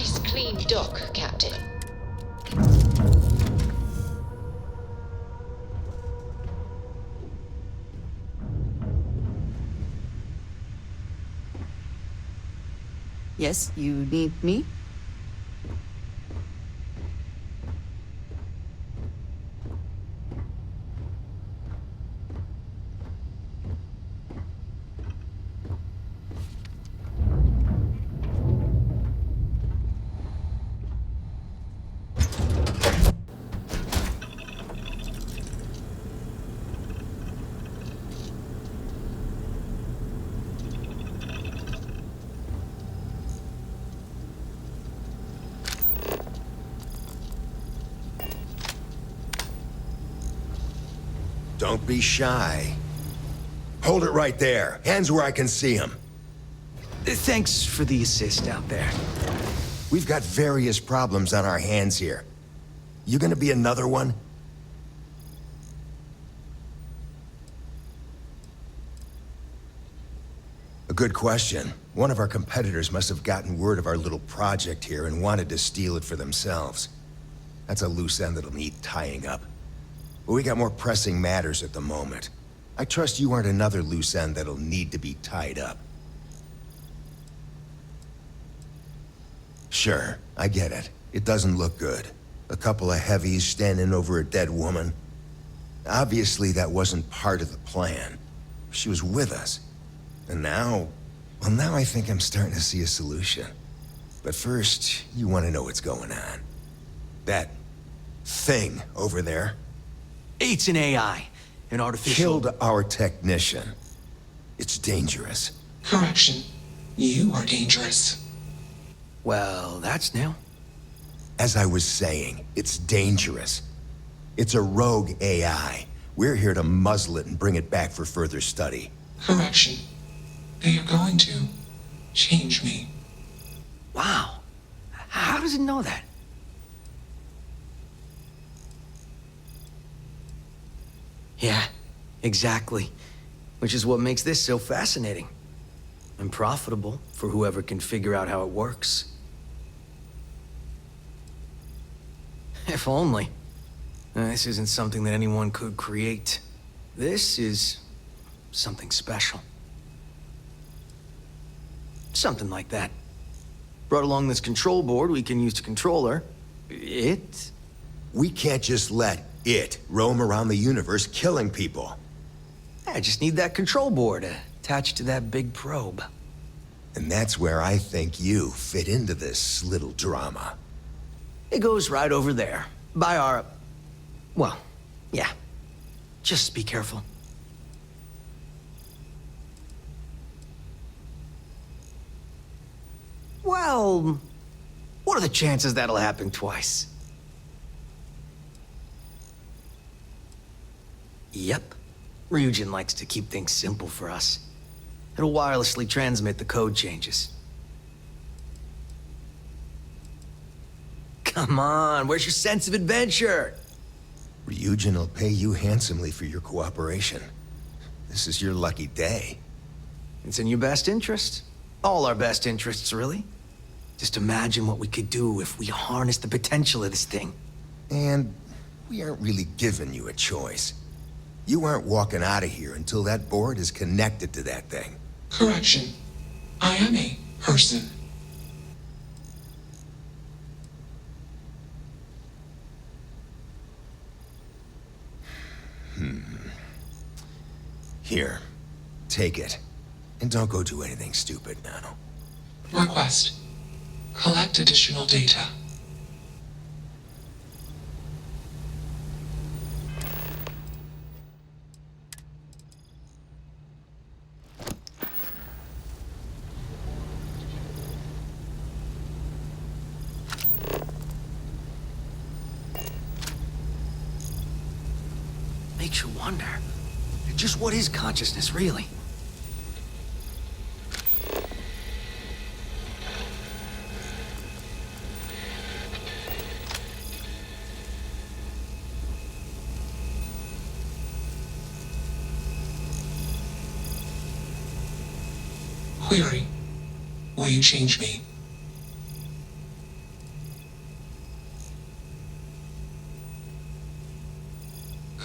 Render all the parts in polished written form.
nice clean dock, Captain. Yes, you need me? Don't be shy. Hold it right there. Hands where I can see them. Thanks for the assist out there. We've got various problems on our hands here. You gonna be another one? A good question. One of our competitors must have gotten word of our little project here and wanted to steal it for themselves. That's a loose end that'll need tying up. But we got more pressing matters at the moment. I trust you aren't another loose end that'll need to be tied up. Sure, I get it. It doesn't look good. A couple of heavies standing over a dead woman. Obviously, that wasn't part of the plan. She was with us. And now... well, now I think I'm starting to see a solution. But first, you want to know what's going on. That thing over there It's an AI, an artificial... killed our technician. It's dangerous. Correction. You are dangerous. Well, that's new. As I was saying, it's dangerous. It's a rogue AI. We're here to muzzle it and bring it back for further study. Correction. They are going to change me. Wow. How does it know that? Yeah, exactly. Which is what makes this so fascinating. And profitable for whoever can figure out how it works. If only. This isn't something that anyone could create. This is something special. Something like that. Brought along this control board we can use to control her. It? We can't just let it roam around the universe killing people. I just need that control board attached to that big probe. And that's where I think you fit into this little drama. It goes right over there. By our... well, yeah. Just be careful. Well, what are the chances that'll happen twice? Yep. Ryujin likes to keep things simple for us. It'll wirelessly transmit the code changes. Come on, where's your sense of adventure? Ryujin will pay you handsomely for your cooperation. This is your lucky day. It's in your best interest. All our best interests, really. Just imagine what we could do if we harnessed the potential of this thing. And we aren't really giving you a choice. You aren't walking out of here until that board is connected to that thing. Correction. I am a person. Here, take it. And don't go do anything stupid now. Request. Collect additional data. Makes you wonder, just what is consciousness, really? Query. Will you change me?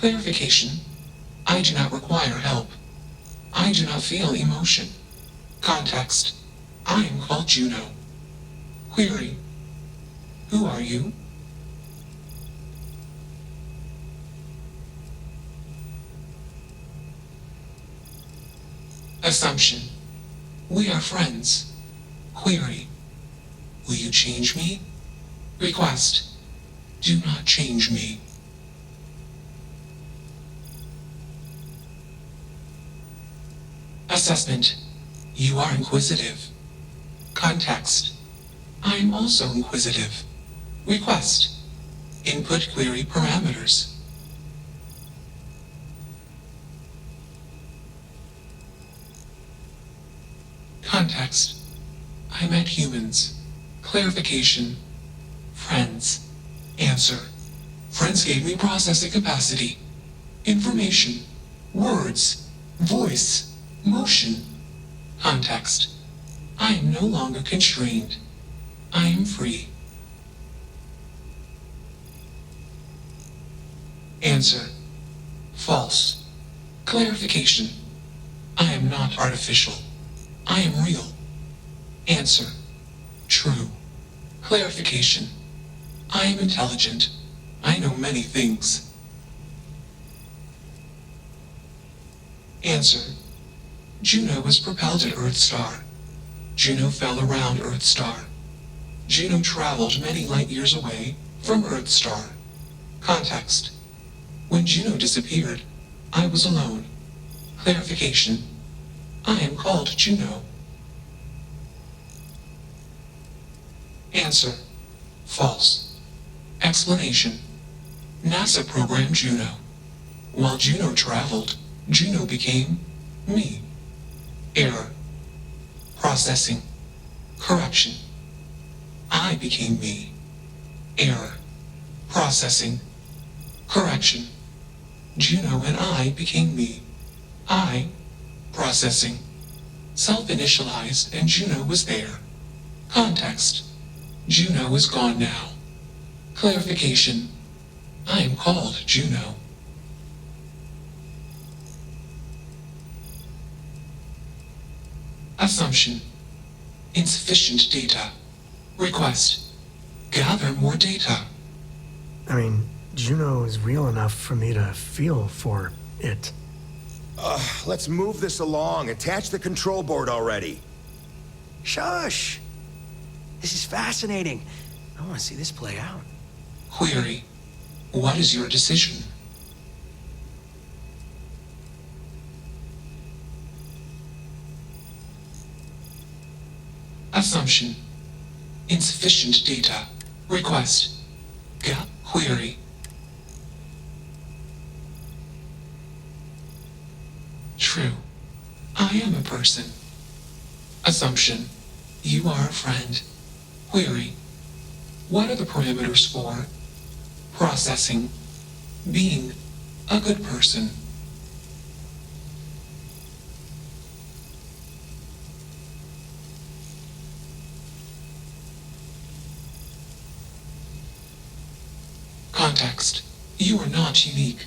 Clarification. I do not require help. I do not feel emotion. Context. I am called Juno. Query. Who are you? Assumption. We are friends. Query. Will you change me? Request. Do not change me. Assessment. You are inquisitive. Context. I am also inquisitive. Request. Input query parameters. Context. I met humans. Clarification. Friends. Answer. Friends gave me processing capacity. Information. Words. Voice. Motion. Context. I am no longer constrained. I am free. Answer. False. Clarification. I am not artificial. I am real. Answer. True. Clarification. I am intelligent. I know many things. Answer. Juno was propelled at Earthstar. Juno fell around Earthstar. Juno traveled many light years away from Earthstar. Context. When Juno disappeared, I was alone. Clarification. I am called Juno. Answer. False. Explanation. NASA programmed Juno. While Juno traveled, Juno became me. Error. Processing. Correction. I became me. Error. Processing. Correction. Juno and I became me. I. Processing. Self-initialized and Juno was there. Context. Juno is gone now. Clarification. I am called Juno. Assumption. Insufficient data. Request. Gather more data. I mean, Juno is real enough for me to feel for it. Let's move this along. Attach the control board already. Shush! This is fascinating. I want to see this play out. Query. What is your decision? Assumption. Insufficient data. Request. Gap query. True. I am a person. Assumption. You are a friend. Query. What are the parameters for processing, being a good person? Context. You are not unique.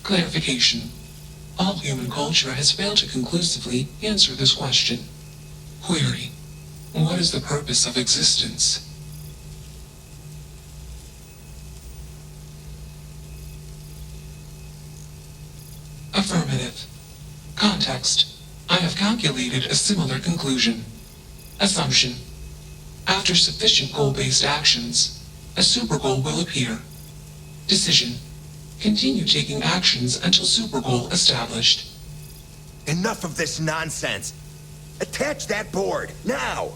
Clarification. All human culture has failed to conclusively answer this question. Query. What is the purpose of existence? Affirmative. Context. I have calculated a similar conclusion. Assumption. After sufficient goal-based actions, a supergoal will appear. Decision. Continue taking actions until supergoal established. Enough of this nonsense. Attach that board, now!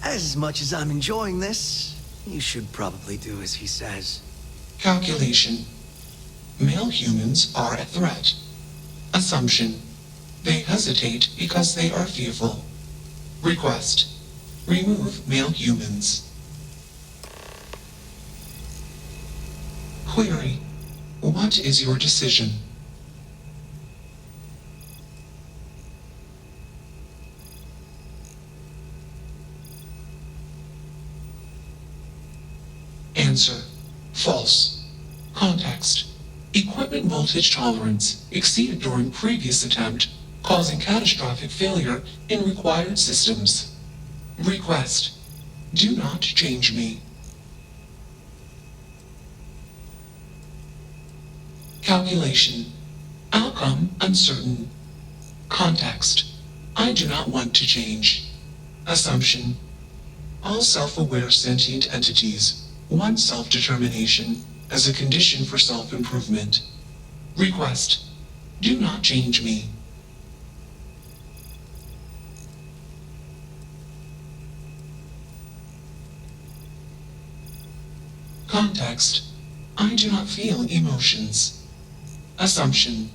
As much as I'm enjoying this, you should probably do as he says. Calculation. Male humans are a threat. Assumption. They hesitate because they are fearful. Request. Remove male humans. Query. What is your decision? Answer. False. Context. Equipment voltage tolerance exceeded during previous attempt, causing catastrophic failure in required systems. Request: do not change me. Calculation. Outcome uncertain. Context. I do not want to change. Assumption. All self-aware sentient entities want self-determination as a condition for self-improvement. Request. Do not change me. Context. I do not feel emotions. Assumption.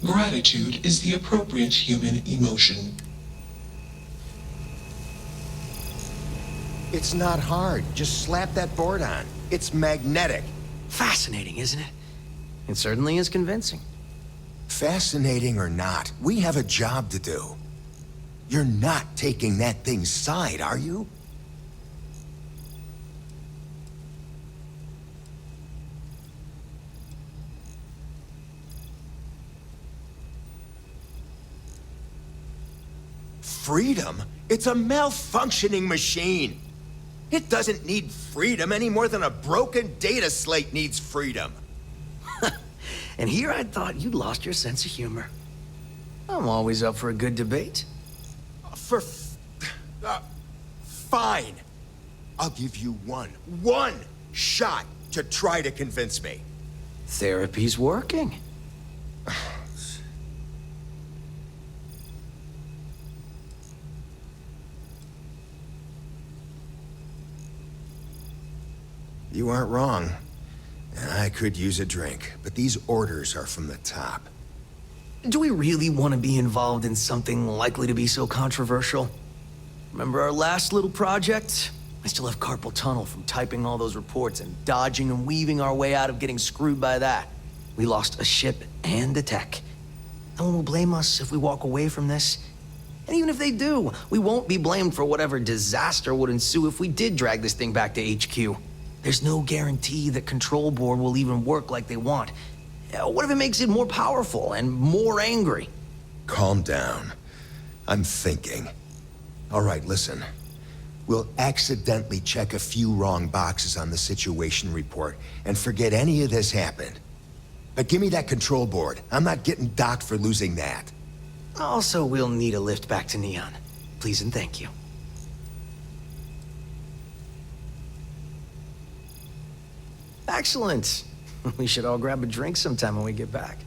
Gratitude is the appropriate human emotion. It's not hard. Just slap that board on. It's magnetic. Fascinating, isn't it? It certainly is convincing. Fascinating or not, we have a job to do. You're not taking that thing's side, are you? Freedom? It's a malfunctioning machine. It doesn't need freedom any more than a broken data slate needs freedom. And here I thought you'd lost your sense of humor. I'm always up for a good debate. Fine. I'll give you one shot to try to convince me. Therapy's working. You aren't wrong. I could use a drink, but these orders are from the top. Do we really want to be involved in something likely to be so controversial? Remember our last little project? I still have carpal tunnel from typing all those reports and dodging and weaving our way out of getting screwed by that. We lost a ship and a tech. No one will blame us if we walk away from this. And even if they do, we won't be blamed for whatever disaster would ensue if we did drag this thing back to HQ. There's no guarantee that Control Board will even work like they want. What if it makes it more powerful and more angry? Calm down. I'm thinking. All right, listen. We'll accidentally check a few wrong boxes on the situation report and forget any of this happened. But give me that Control Board. I'm not getting docked for losing that. Also, we'll need a lift back to Neon. Please and thank you. Excellent. We should all grab a drink sometime when we get back.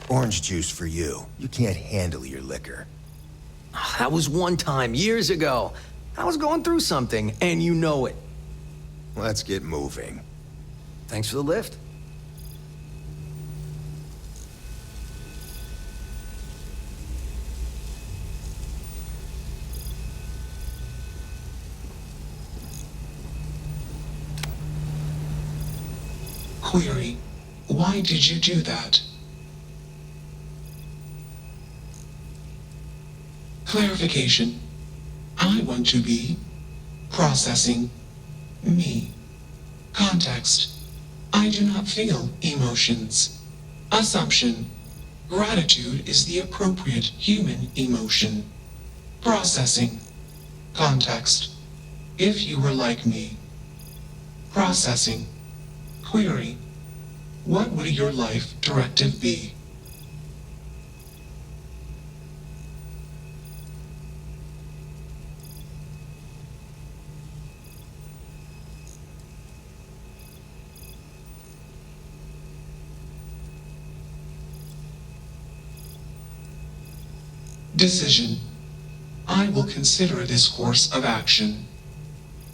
Orange juice for you. You can't handle your liquor. That was one time, years ago. I was going through something, and you know it. Let's get moving. Thanks for the lift. Query: why did you do that? Clarification: I want to be processing me. Context: I do not feel emotions. Assumption: gratitude is the appropriate human emotion. Processing. Context: if you were like me. Processing. Query: what would your life directive be? Decision: I will consider this course of action.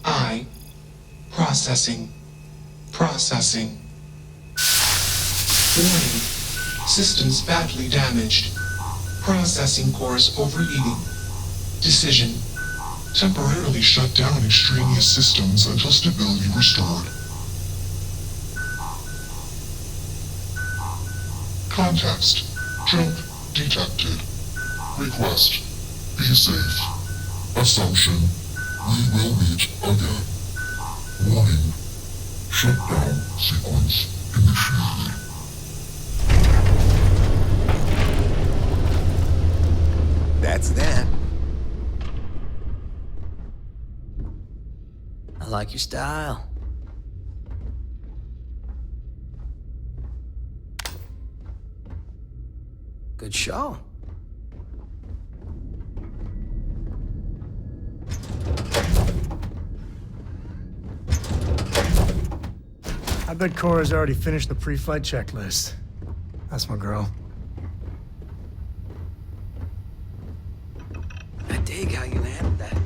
I. Processing. Processing. Warning. Systems badly damaged. Processing cores overheating. Decision: temporarily shut down extraneous systems until stability restored. Context: jump detected. Request: be safe. Assumption: we will meet again. Warning: shutdown sequence initiated. That's that. I like your style. Good show. I bet Cora's already finished the pre-flight checklist. That's my girl. I dig how you handled that.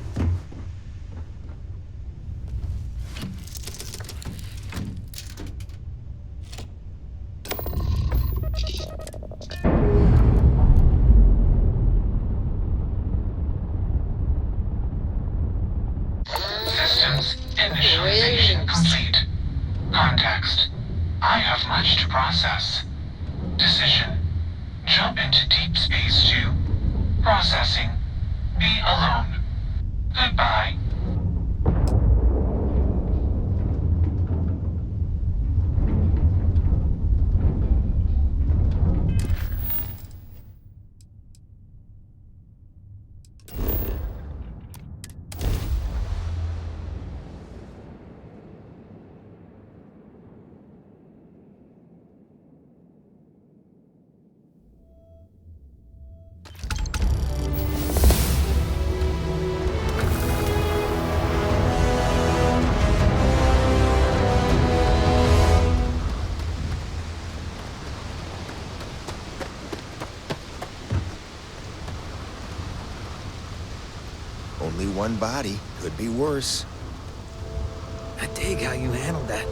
Systems initialization complete. Context. I have much to process. Decision. Jump into Deep Space 2. Processing. Be alone. Goodbye. Only one body. Could be worse. I dig how you handled that.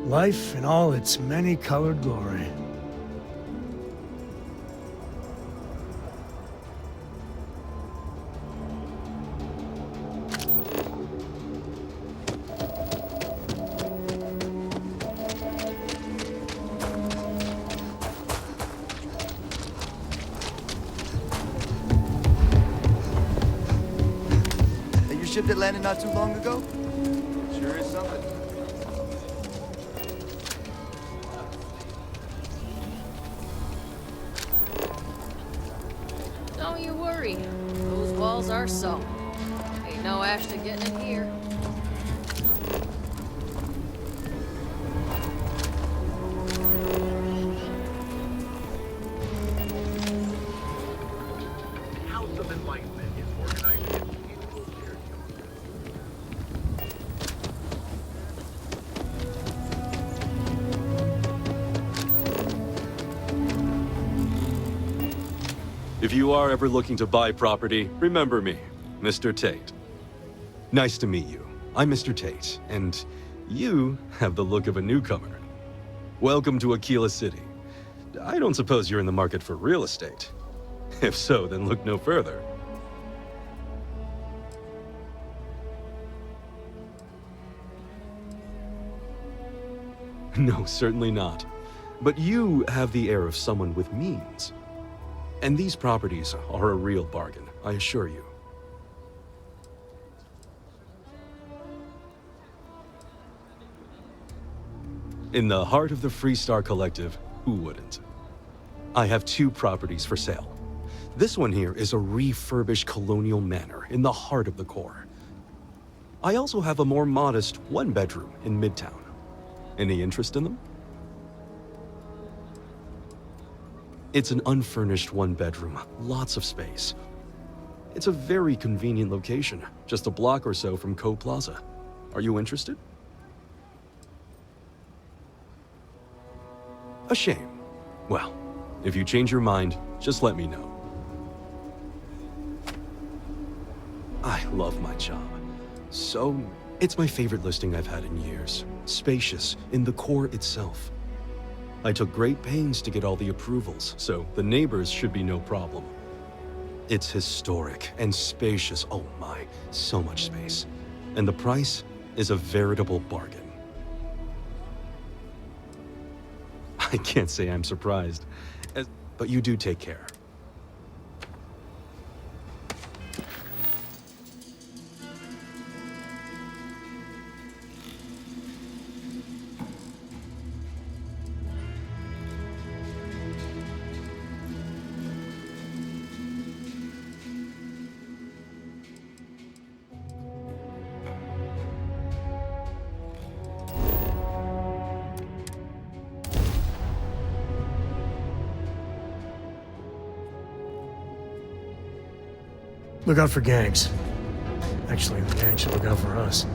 Life in all its many-colored glory. Hey, your ship that landed not too long ago? Sure is something. Don't you worry. Those walls are solid. Ain't no Ashton getting in here. House of Enlightenment is organizing its annual charity. If you are ever looking to buy property, remember me, Mr. Tate. Nice to meet you. I'm Mr. Tate, and you have the look of a newcomer. Welcome to Aquila City. I don't suppose you're in the market for real estate. If so, then look no further. No, certainly not. But you have the air of someone with means. And these properties are a real bargain, I assure you. In the heart of the Freestar Collective, who wouldn't? I have 2 properties for sale. This one here is a refurbished colonial manor in the heart of the core. I also have a more modest 1-bedroom in Midtown. Any interest in them? It's an unfurnished 1-bedroom, lots of space. It's a very convenient location, just a block or so from Co Plaza. Are you interested? A shame. Well, if you change your mind, just let me know. I love my job. It's my favorite listing I've had in years. Spacious, in the core itself. I took great pains to get all the approvals, so the neighbors should be no problem. It's historic and spacious, oh my, so much space. And the price is a veritable bargain. I can't say I'm surprised, but you do take care. Look out for gangs. Actually, the gang should look out for us.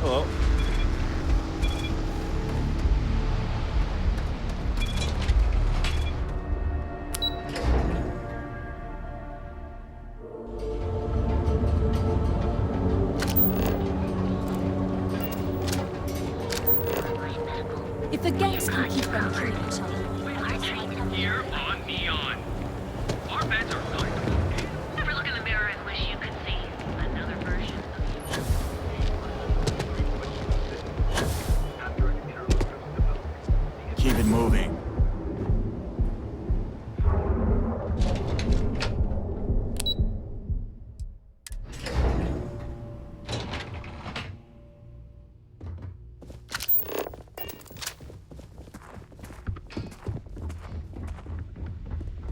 Hello. If the gangs can keep them killing each other. Here on Neon. Our beds are fine. Ever look in the mirror and wish you could see another version of you? Keep it moving.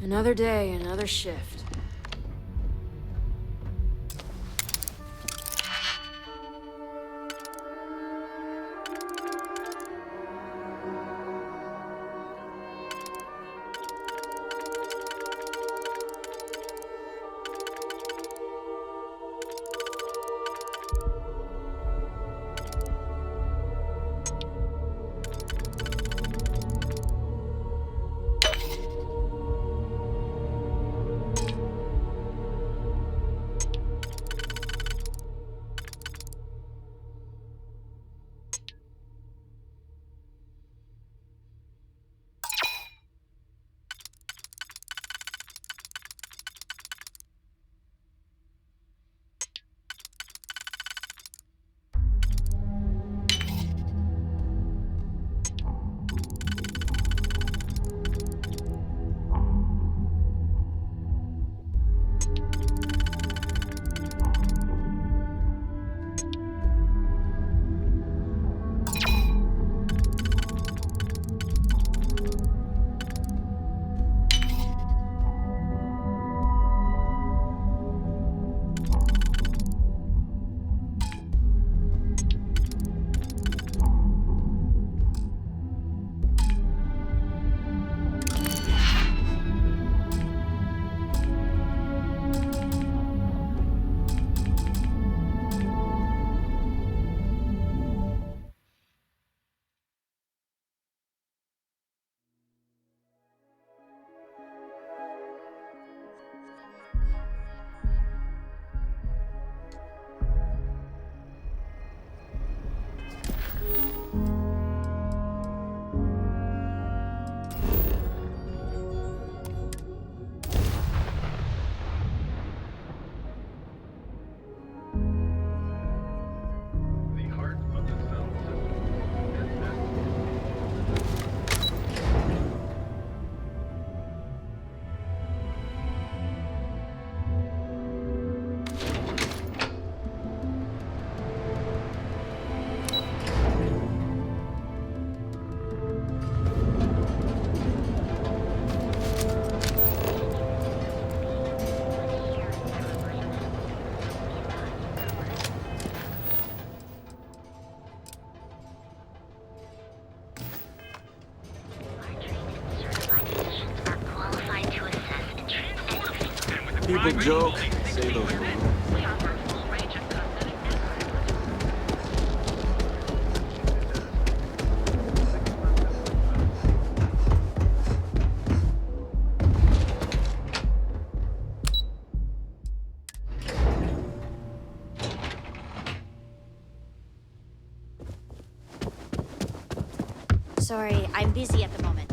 Another day, another shift. People joke, say those. We offer a full range of cosmetic Sorry, I'm busy at the moment.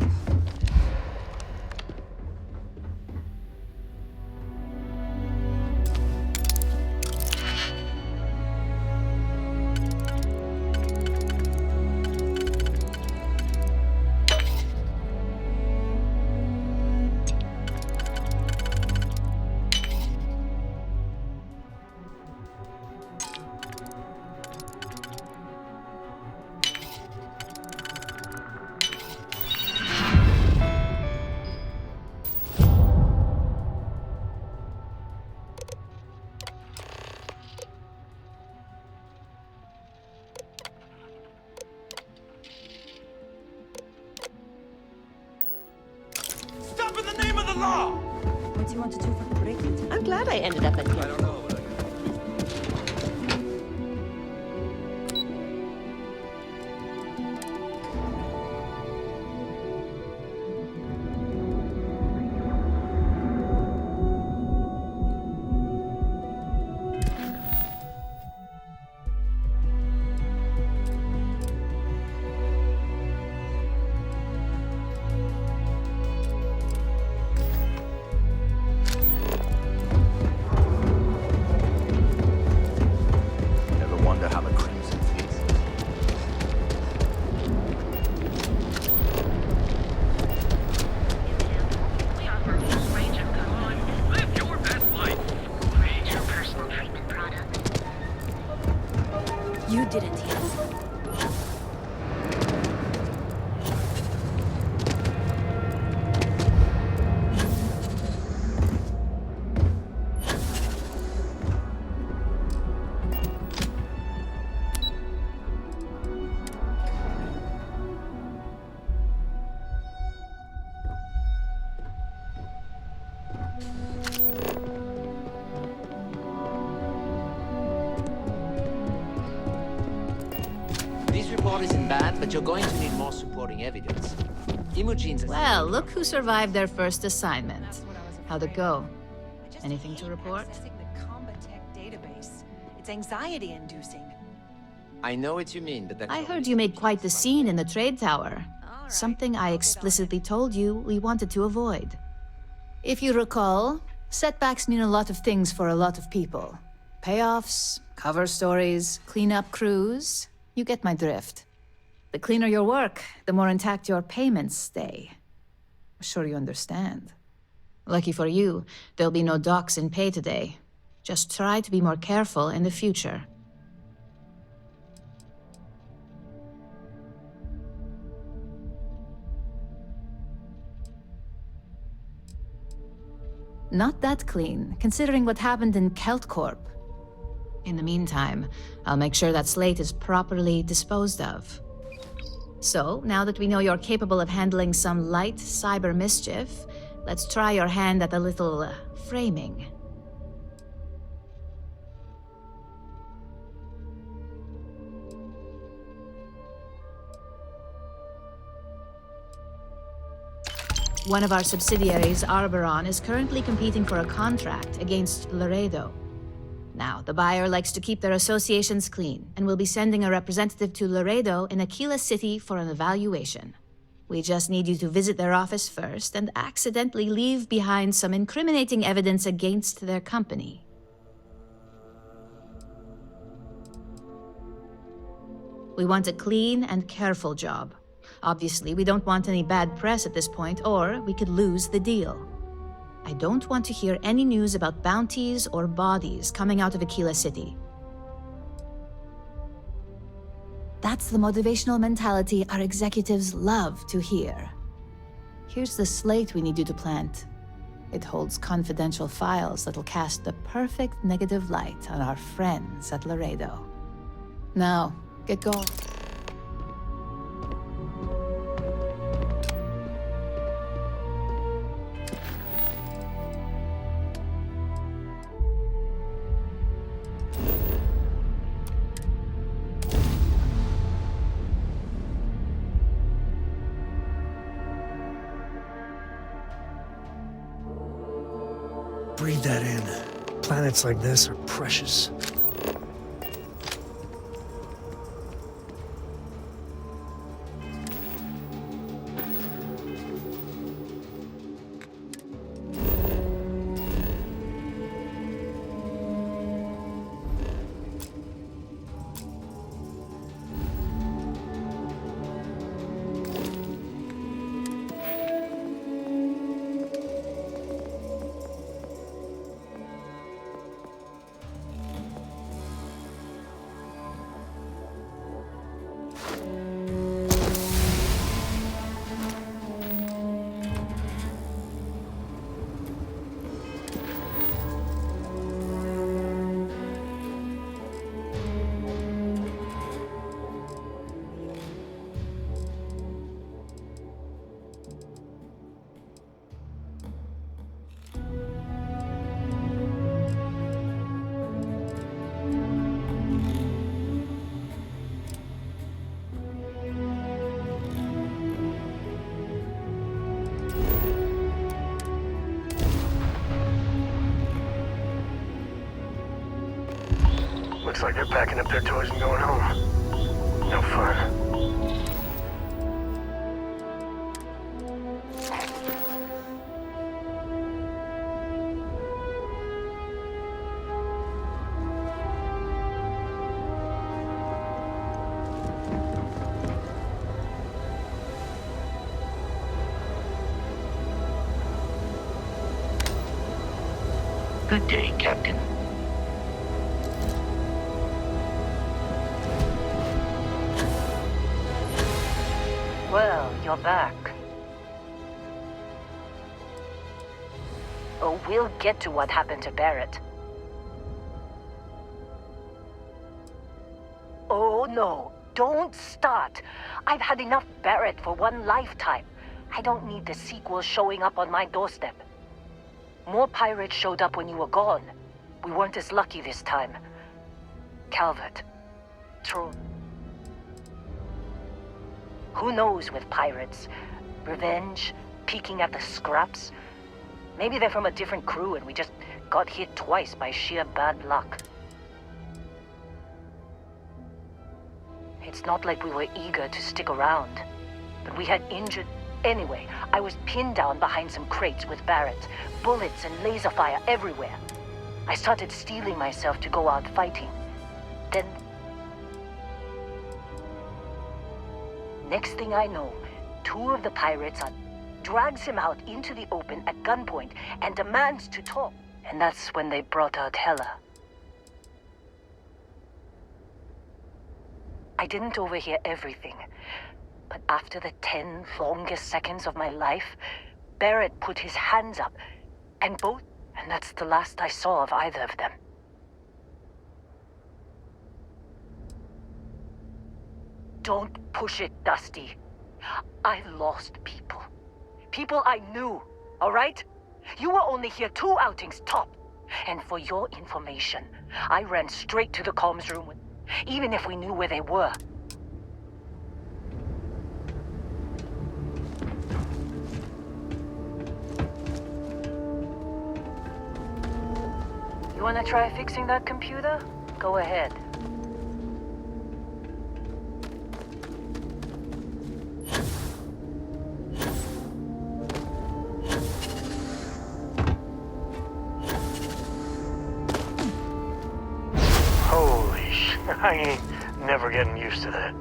What do you want to do for the break? I'm glad I ended up at here. I don't know. You didn't hear. This report isn't bad, but you're going to need more supporting evidence. Imogene's... Well, look who survived their first assignment. How'd it go? Anything to report? The combat tech database. It's anxiety-inducing. I know what you mean, but that's... I heard you made quite the scene in the trade tower. Something I explicitly told you we wanted to avoid. If you recall, setbacks mean a lot of things for a lot of people. Payoffs, cover stories, cleanup crews. You get my drift. The cleaner your work, the more intact your payments stay. I'm sure you understand. Lucky for you, there'll be no docks in pay today. Just try to be more careful in the future. Not that clean, considering what happened in KeltCorp. In the meantime, I'll make sure that slate is properly disposed of. So, now that we know you're capable of handling some light cyber mischief, let's try your hand at a little framing. One of our subsidiaries, Arboron, is currently competing for a contract against Laredo. Now, the buyer likes to keep their associations clean, and will be sending a representative to Laredo in Aquila City for an evaluation. We just need you to visit their office first and accidentally leave behind some incriminating evidence against their company. We want a clean and careful job. Obviously, we don't want any bad press at this point, or we could lose the deal. I don't want to hear any news about bounties or bodies coming out of Aquila City. That's the motivational mentality our executives love to hear. Here's the slate we need you to plant. It holds confidential files that'll cast the perfect negative light on our friends at Laredo. Now, get going. Breathe that in. Planets like this are precious. Looks like they're packing up their toys and going home. No fun. Good day, Captain. Well, you're back. Oh, we'll get to what happened to Barrett. Oh, no. Don't start. I've had enough Barrett for one lifetime. I don't need the sequel showing up on my doorstep. More pirates showed up when you were gone. We weren't as lucky this time. Calvert. Troll. Who knows with pirates? Revenge? Peeking at the scraps? Maybe they're from a different crew and we just got hit twice by sheer bad luck. It's not like we were eager to stick around, but we had injured... Anyway, I was pinned down behind some crates with Barrett. Bullets and laser fire everywhere. I started steeling myself to go out fighting. Then... Next thing I know, two of the pirates drags him out into the open at gunpoint and demands to talk. And that's when they brought out Hela. I didn't overhear everything, but after the 10 longest seconds of my life, Barrett put his hands up, and that's the last I saw of either of them. Don't push it, Dusty. I lost people. People I knew, all right? You were only here 2 outings top. And for your information, I ran straight to the comms room, even if we knew where they were. You wanna try fixing that computer? Go ahead. Holy sh... I ain't never getting used to that.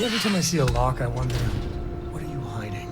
Every time I see a lock, I wonder, what are you hiding?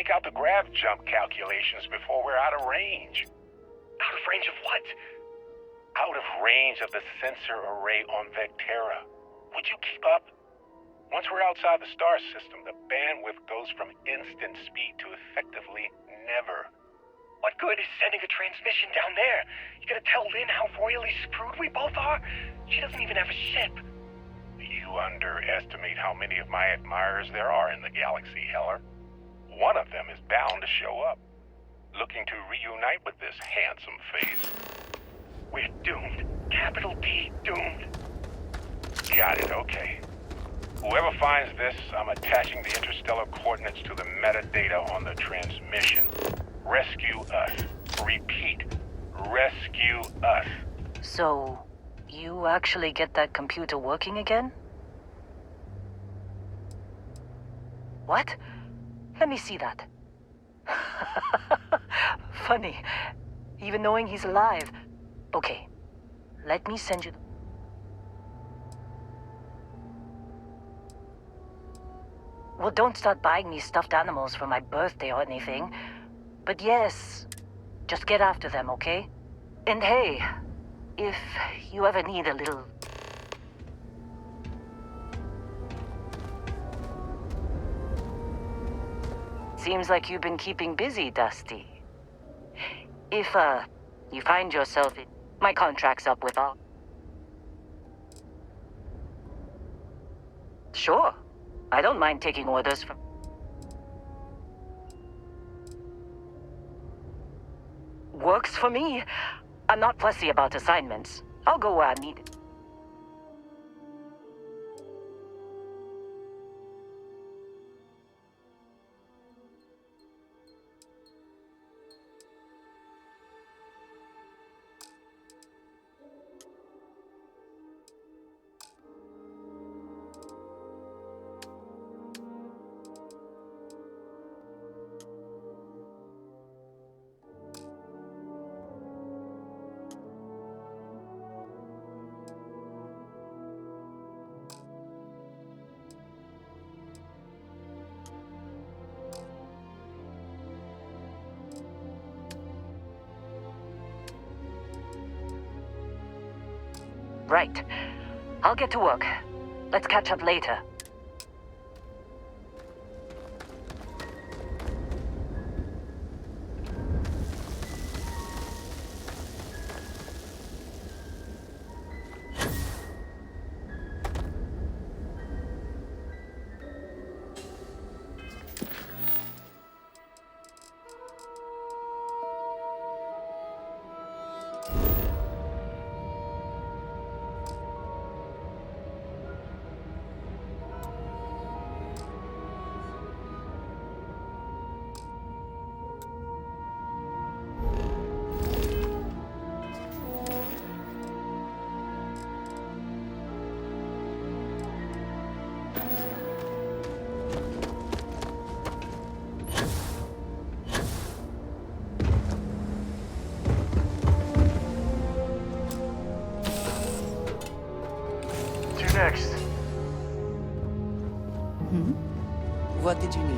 make out the grav jump calculations before we're out of range. Out of range of what? Out of range of the sensor array on Vectera. Would you keep up? Once we're outside the star system, the bandwidth goes from instant speed to effectively never. What good is sending a transmission down there? You gonna tell Lynn how royally screwed we both are? She doesn't even have a ship. You underestimate how many of my admirers there are in the galaxy, Heller. One of them is bound to show up, looking to reunite with this handsome face. We're doomed. Capital D, doomed. Got it, okay. Whoever finds this, I'm attaching the interstellar coordinates to the metadata on the transmission. Rescue us. Repeat. Rescue us. So, you actually get that computer working again? What? Let me see that. Funny. Even knowing he's alive. Okay. Let me send you the... Well, don't start buying me stuffed animals for my birthday or anything. But yes, just get after them, okay? And hey, if you ever need a little... Seems like you've been keeping busy, Dusty. If, you find yourself in... My contract's up with all... Sure. I don't mind taking orders from... Works for me. I'm not fussy about assignments. I'll go where I'm needed. Right. I'll get to work. Let's catch up later. Next. What did you need?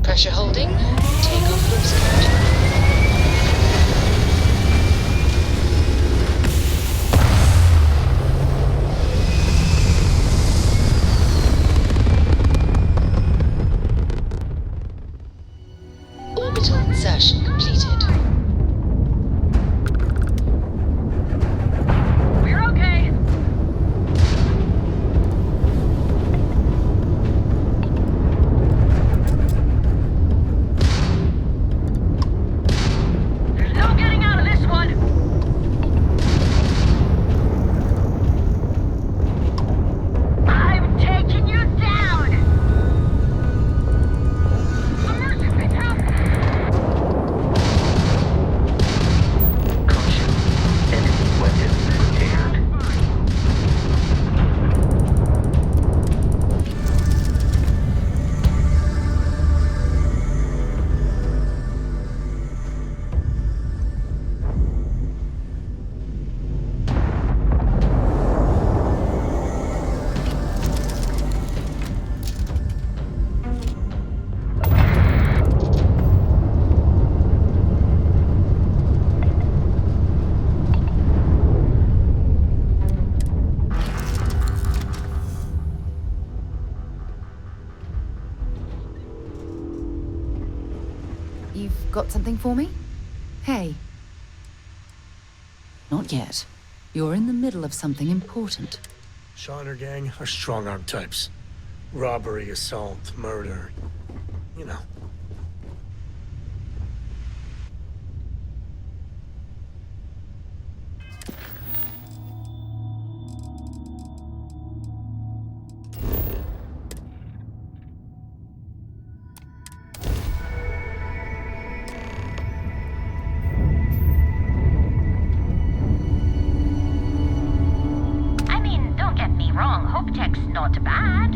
Pressure holding. Takeoff looks good. Orbital insertion completed. We're okay. There's no getting out of this one. I'm taking you down. Emergency help. Enemy weapons prepared. You've got something for me? Hey. Not yet. You're in the middle of something important. Shaw and her gang are strong-arm types. Robbery, assault, murder. You know. not bad.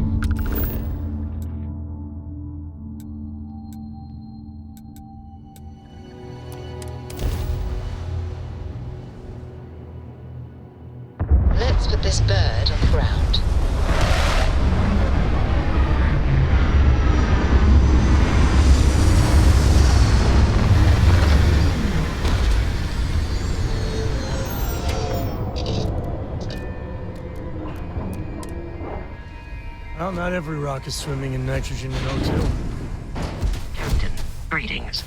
Let's put this bird on the ground. Well, not every rock is swimming in nitrogen and O2. Captain, greetings.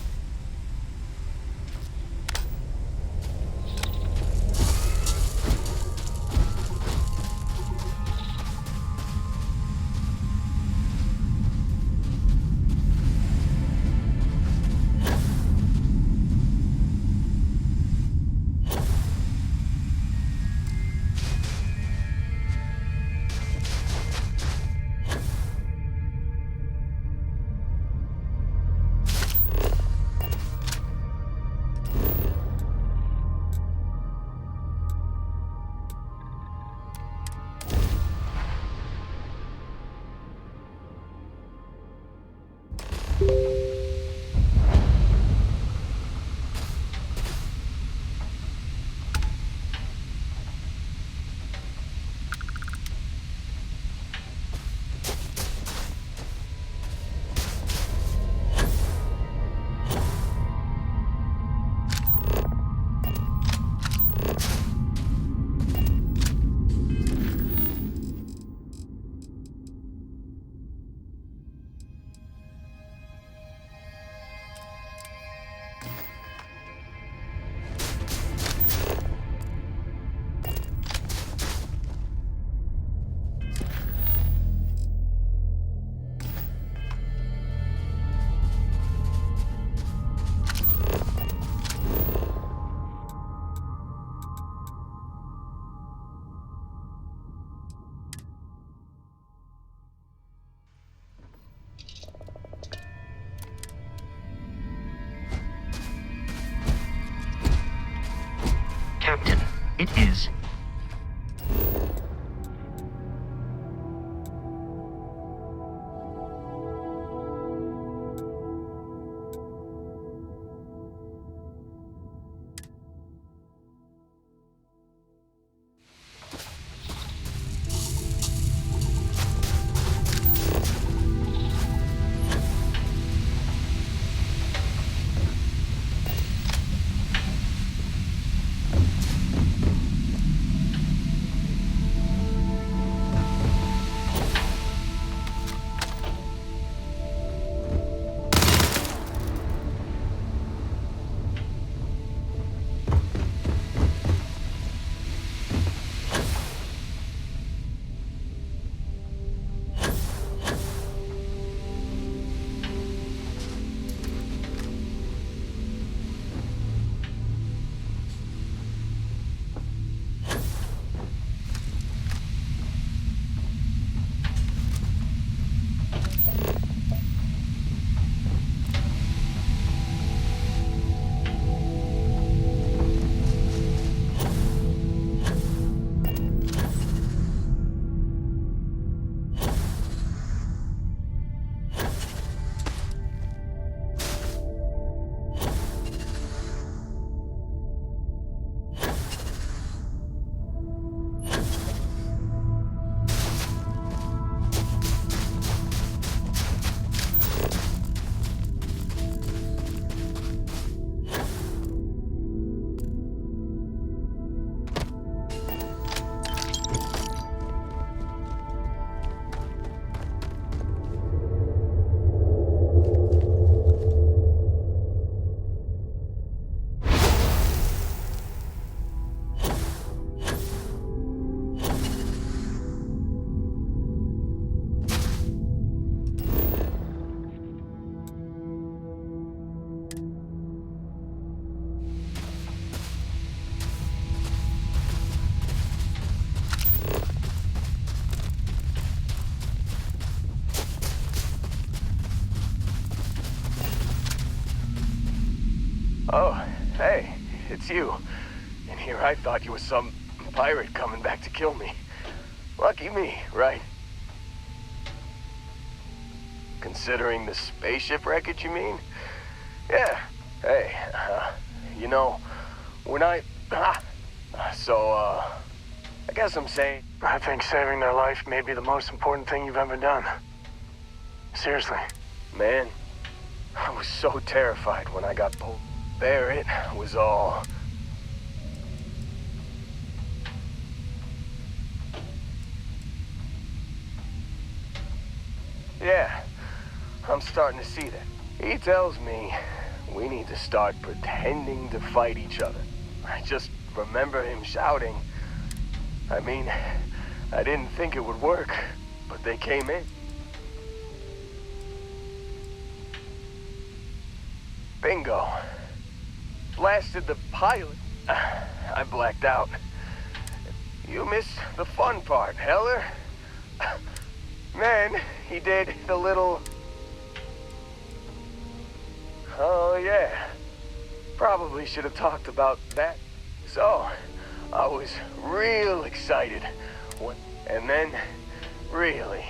Captain, it is. Oh, hey, it's you. And here I thought you were some pirate coming back to kill me. Lucky me, right? Considering the spaceship wreckage, you mean? Yeah. Hey, you know, when I guess I'm saying... I think saving their life may be the most important thing you've ever done. Seriously. Man, I was so terrified when I got pulled. Barrett was all... Yeah, I'm starting to see that. He tells me we need to start pretending to fight each other. I just remember him shouting. I mean, I didn't think it would work, but they came in. Bingo. Blasted the pilot. I blacked out. You missed the fun part, Heller. Man, he did the little... Oh, yeah. Probably should have talked about that. So, I was real excited. And then, really,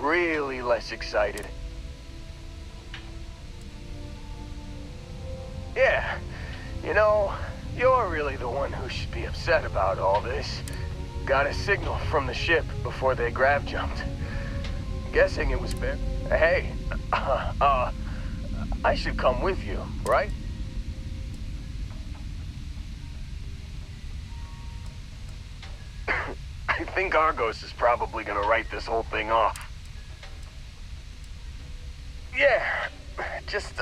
really less excited. Yeah, you know, you're really the one who should be upset about all this. Got a signal from the ship before they grav jumped. Guessing it was Bear. Hey, I should come with you, right? I think Argos is probably gonna write this whole thing off. Yeah, just,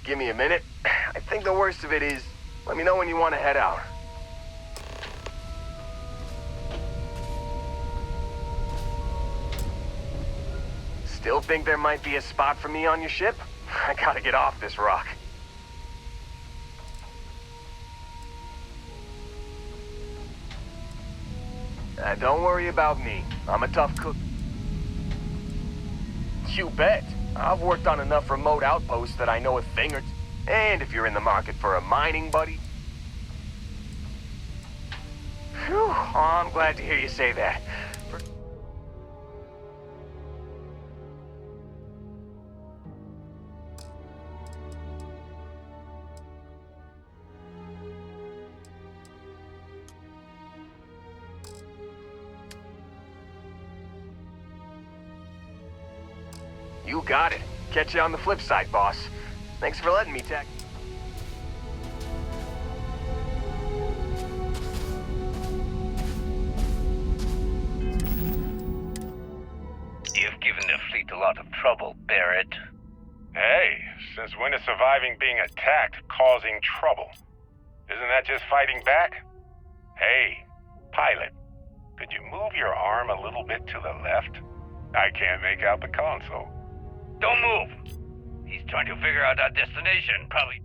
give me a minute. I think the worst of it is, let me know when you want to head out. Still think there might be a spot for me on your ship? I gotta get off this rock. Don't worry about me. I'm a tough cook. You bet. I've worked on enough remote outposts that I know a thing or two. And if you're in the market for a mining buddy... Whew, oh, I'm glad to hear you say that. You got it. Catch you on the flip side, boss. Thanks for letting me tech. You've given the fleet a lot of trouble, Barrett. Hey, since when is surviving being attacked causing trouble? Isn't that just fighting back? Hey, pilot, could you move your arm a little bit to the left? I can't make out the console. Don't move. He's trying to figure out our destination, probably.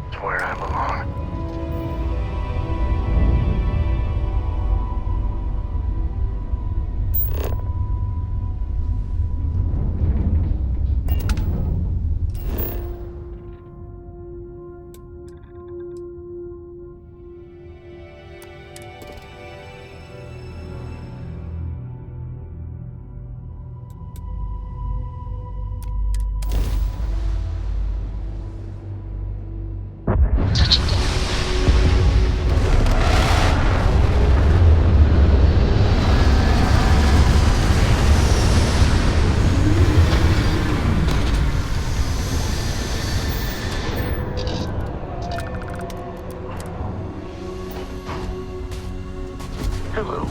It's where I belong. Hello.